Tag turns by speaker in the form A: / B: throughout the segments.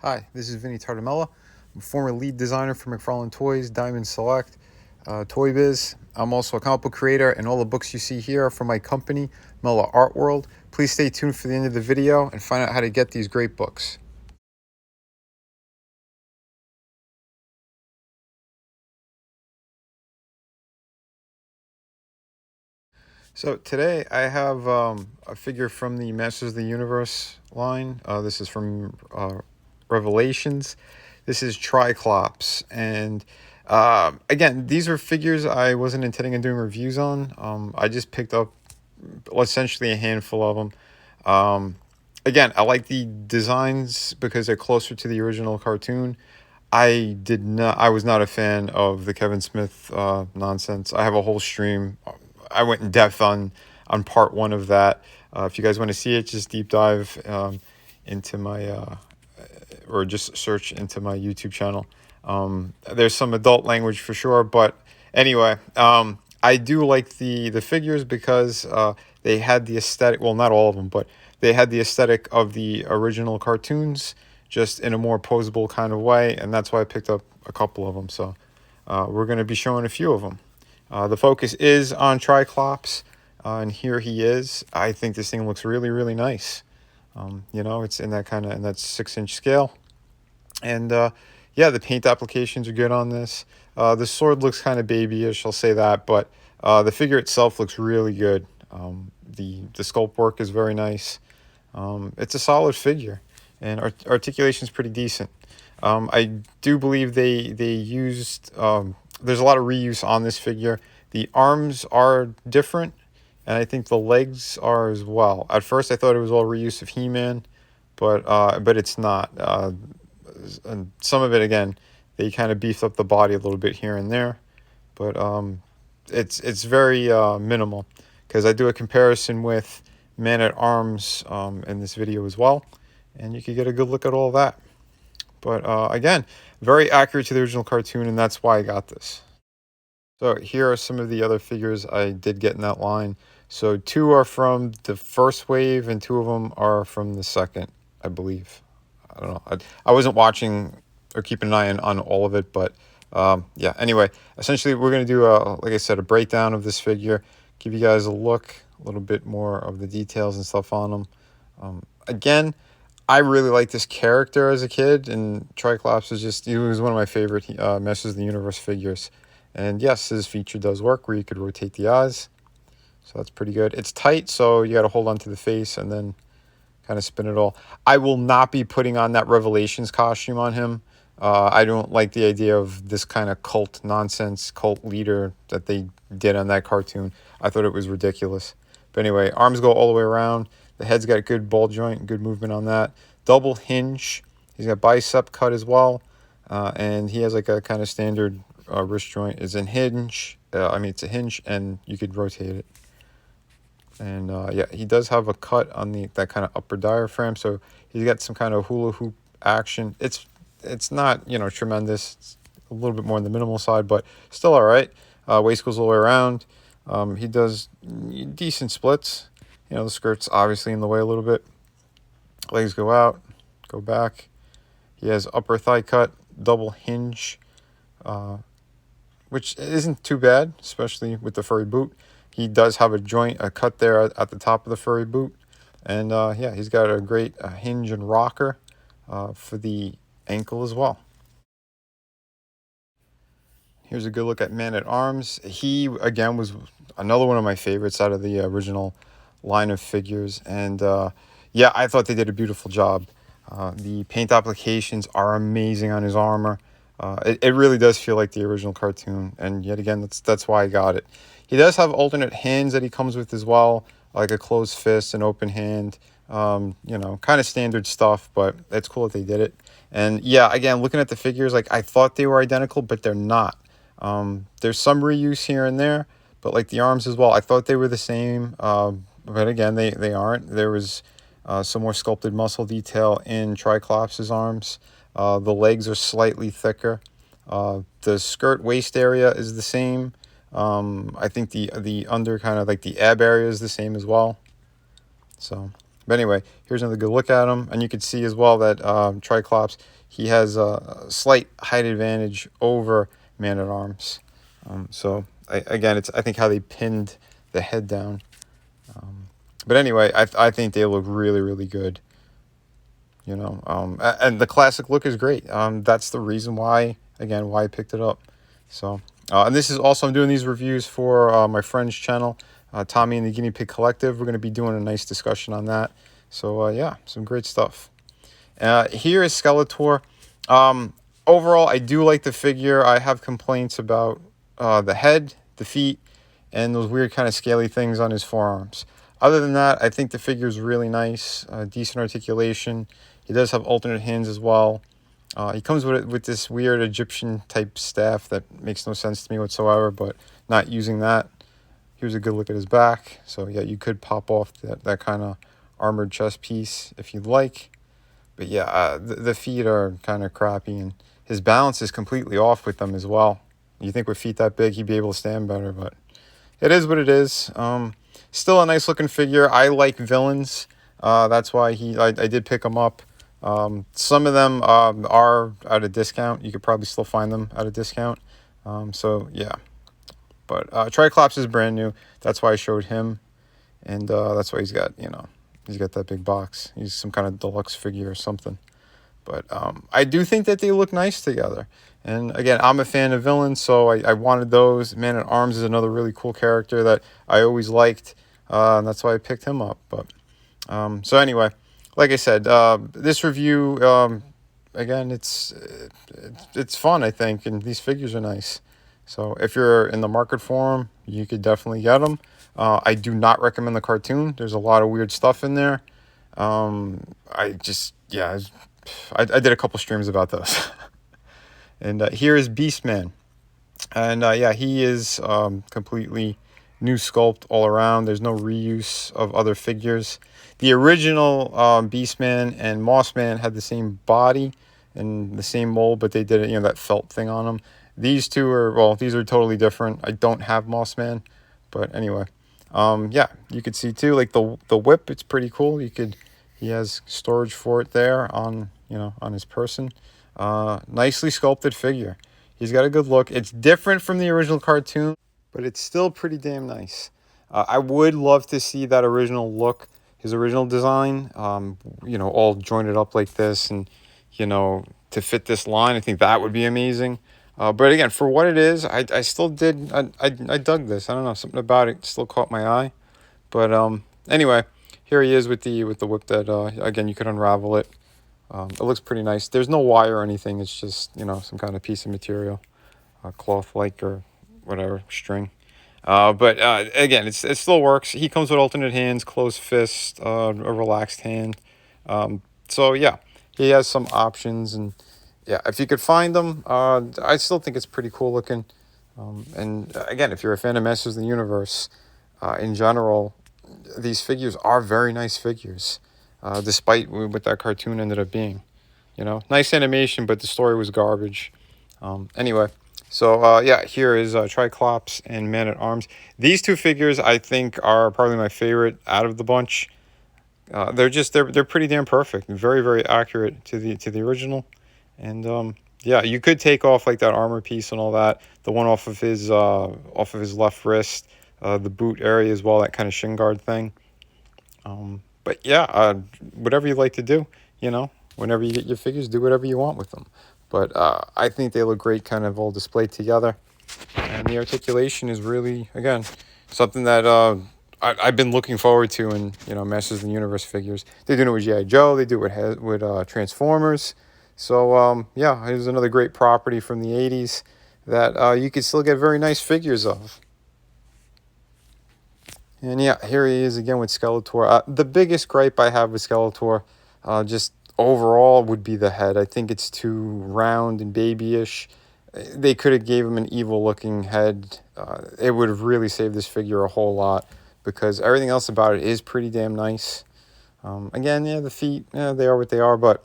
A: Hi, this is Vinnieart. I'm a former lead designer for McFarlane Toys, Diamond Select, Toy Biz. I'm also a comic book creator, and all the books you see here are from my company, Mela Art World. Please stay tuned for the end of the video and find out how to get these great books. So today I have a figure from the Masters of the Universe line. This is from Revelations. This is Klops, and again, these are figures I wasn't intending on doing reviews on. I just picked up essentially a handful of them. Again, I like the designs because they're closer to the original cartoon. I was not a fan of the Kevin Smith nonsense. I have a whole stream. I went in depth on part one of that. If you guys want to see it, just deep dive into my or just search into my YouTube channel. There's some adult language for sure, but anyway, I do like the figures because they had the aesthetic. Well, not all of them, but they had the aesthetic of the original cartoons, just in a more posable kind of way, and that's why I picked up a couple of them. So we're going to be showing a few of them. The focus is on Klops, and here he is. I think this thing looks really, really nice. It's in that 6-inch scale, and yeah, the paint applications are good on this. The sword looks kind of babyish, I'll say that, but the figure itself looks really good. The sculpt work is very nice. It's a solid figure, and articulation is pretty decent. I do believe they used, there's a lot of reuse on this figure. The arms are different, and I think the legs are as well. At first I thought it was all reuse of He-Man, but it's not. And some of it, again, they kind of beefed up the body a little bit here and there, but it's very minimal, because I do a comparison with Man-at-Arms in this video as well, and you can get a good look at all that. But again, very accurate to the original cartoon, and that's why I got this. So here are some of the other figures I did get in that line. So 2 are from the first wave, and 2 of them are from the second, I believe. I don't know. I wasn't watching or keeping an eye on all of it, but yeah. Anyway, essentially we're going to do, like I said, a breakdown of this figure, give you guys a look, a little bit more of the details and stuff on them. Again, I really liked this character as a kid, and Klops he was one of my favorite Masters of the Universe figures. And yes, his feature does work where you could rotate the eyes, so that's pretty good. It's tight, so you got to hold on to the face and then kind of spin it all. I will not be putting on that Revelations costume on him. I don't like the idea of this kind of cult nonsense, cult leader that they did on that cartoon. I thought it was ridiculous. But anyway, arms go all the way around. The head's got a good ball joint, good movement on that. Double hinge. He's got bicep cut as well. And he has like a kind of standard wrist joint. It's a hinge. It's a hinge, and you could rotate it. And yeah, he does have a cut on that kind of upper diaphragm, so he's got some kind of hula hoop action. It's not, tremendous. It's a little bit more on the minimal side, but still all right. Waist goes all the way around. He does decent splits. The skirt's obviously in the way a little bit. Legs go out, go back. He has upper thigh cut, double hinge, which isn't too bad, especially with the furry boot. He does have a cut there at the top of the furry boot. And yeah, he's got a great hinge and rocker for the ankle as well. Here's a good look at Man-at-Arms. He, again, was another one of my favorites out of the original line of figures. And yeah, I thought they did a beautiful job. The paint applications are amazing on his armor. It really does feel like the original cartoon, and yet again, that's why I got it. He does have alternate hands that he comes with as well, like a closed fist, an open hand, kind of standard stuff, but it's cool that they did it. And yeah, again, looking at the figures, like I thought they were identical, but they're not. There's some reuse here and there, but like the arms as well, I thought they were the same, but again, they aren't. There was some more sculpted muscle detail in Klops' arms. The legs are slightly thicker. The skirt waist area is the same. I think the under kind of like the ab area is the same as well. So But anyway, here's another good look at him. And you can see as well that Triclops, he has a slight height advantage over Man-at-Arms. Again, it's I think how they pinned the head down. But anyway, I think they look really, really good. And the classic look is great. That's the reason why, again, why I picked it up. So, and this is also, I'm doing these reviews for my friend's channel, Tommy and the Guinea Pig Collective. We're going to be doing a nice discussion on that. So, yeah, some great stuff. Here is Skeletor. Overall, I do like the figure. I have complaints about the head, the feet, and those weird kind of scaly things on his forearms. Other than that, I think the figure is really nice, decent articulation. He does have alternate hands as well. He comes with this weird Egyptian type staff that makes no sense to me whatsoever, but not using that. Here's a good look at his back. So yeah, you could pop off that kind of armored chest piece if you'd like. But yeah, the feet are kind of crappy, and his balance is completely off with them as well. You think with feet that big, he'd be able to stand better, but it is what it is. Still a nice looking figure. I like villains. That's why I did pick him up. Some of them are at a discount. You could probably still find them at a discount. So yeah. But Triclops is brand new. That's why I showed him. And that's why he's got that big box. He's some kind of deluxe figure or something. But I do think that they look nice together. And again, I'm a fan of villains, so I wanted those. Man-at-Arms is another really cool character that I always liked. And that's why I picked him up. But so anyway, like I said, this review, again, it's fun, I think. And these figures are nice. So if you're in the market for them, you could definitely get them. I do not recommend the cartoon. There's a lot of weird stuff in there. I did a couple streams about those. And here is Beastman. And yeah, he is completely new sculpt all around. There's no reuse of other figures. The original Beastman and Mossman had the same body and the same mold, but they did that felt thing on them. These two are, these are totally different. I don't have Mossman, but anyway. Yeah, you could see too, like the whip, it's pretty cool. He has storage for it there on his person. Nicely sculpted figure. He's got a good look. It's different from the original cartoon, but it's still pretty damn nice. I would love to see that original look, his original design, all jointed up like this and, to fit this line. I think that would be amazing. But again, for what it is, I still did, I dug this. I don't know, something about it still caught my eye. But anyway, here he is with the whip that, again, you could unravel it. It looks pretty nice. There's no wire or anything. It's just, some kind of piece of material, cloth-like or whatever, string. But again, it still works. He comes with alternate hands, closed fist, a relaxed hand. So yeah, he has some options, and yeah, if you could find them, I still think it's pretty cool looking. And again, if you're a fan of Masters of the Universe, in general, these figures are very nice figures, despite what that cartoon ended up being. Nice animation, but the story was garbage. Anyway, so yeah, here is Triclops and Man-at-Arms. These two figures, I think, are probably my favorite out of the bunch. They're pretty damn perfect, and very, very accurate to the original. And yeah, you could take off like that armor piece and all that, the one off of his left wrist, the boot area as well, that kind of shin guard thing. But yeah, whatever you like to do, whenever you get your figures, do whatever you want with them. But I think they look great, kind of all displayed together, and the articulation is really, again, something that I've been looking forward to in Masters of the Universe figures. They're doing it with G.I. Joe. They do it with Transformers. So yeah, here's another great property from the 80s that you could still get very nice figures of. And yeah, here he is again with Skeletor. The biggest gripe I have with Skeletor, just overall, would be the head. I think it's too round and babyish. They could have gave him an evil-looking head. It would have really saved this figure a whole lot, because everything else about it is pretty damn nice. Again, yeah, the feet, they are what they are. But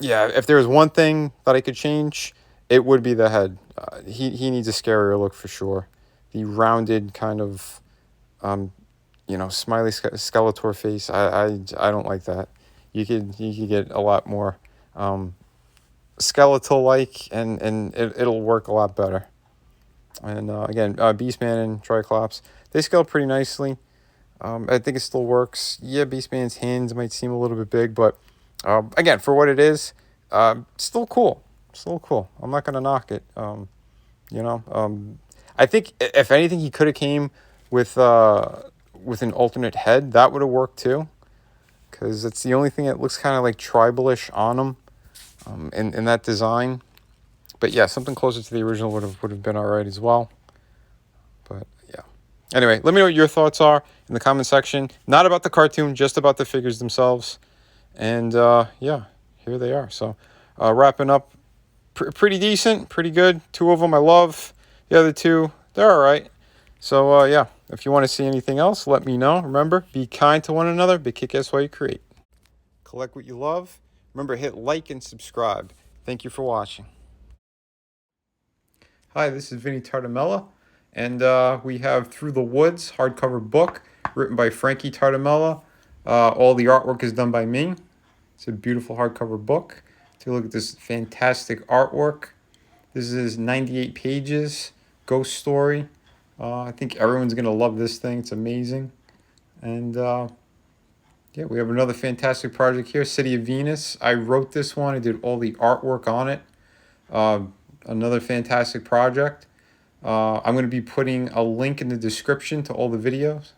A: yeah, if there was one thing that I could change, it would be the head. He needs a scarier look for sure. The rounded kind of smiley Skeletor face. I don't like that. You could get a lot more skeletal like, and it'll work a lot better. And again, Beastman and Triclops, they scale pretty nicely. I think it still works. Yeah, Beastman's hands might seem a little bit big, but again, for what it is, still cool. Still cool. I'm not gonna knock it. I think if anything, he could have came with an alternate head. That would have worked too, because it's the only thing that looks kind of like tribalish on him, in that design. But yeah, something closer to the original would have been all right as well. But yeah. Anyway, let me know what your thoughts are in the comment section. Not about the cartoon, just about the figures themselves. And yeah, here they are. So wrapping up, pretty decent, pretty good. Two of them I love. The other two, they're all right. So yeah, if you want to see anything else, let me know. Remember, be kind to one another, but kick ass while you create. Collect what you love. Remember, hit like and subscribe. Thank you for watching. Hi, this is Vinnieart, and we have Through the Woods hardcover book written by Frankie Tartamella. All the artwork is done by me. It's a beautiful hardcover book. Take a look at this fantastic artwork. This is 98 pages, ghost story. I think everyone's going to love this thing. It's amazing. And yeah, we have another fantastic project here, City of Venus. I wrote this one. I did all the artwork on it. Another fantastic project. I'm going to be putting a link in the description to all the videos.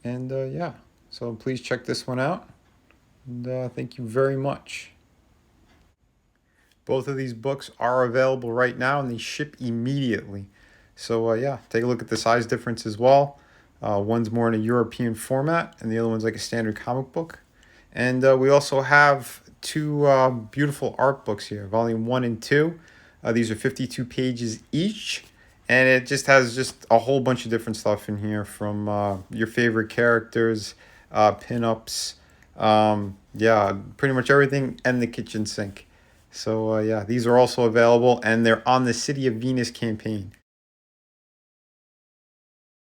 A: And yeah, so please check this one out. And thank you very much. Both of these books are available right now, and they ship immediately. So yeah, take a look at the size difference as well. One's more in a European format, and the other one's like a standard comic book. And we also have two beautiful art books here, volume 1 and 2. These are 52 pages each, and it just has a whole bunch of different stuff in here, from your favorite characters, pinups, yeah, pretty much everything, and the kitchen sink. So yeah, these are also available, and they're on the City of Venus campaign.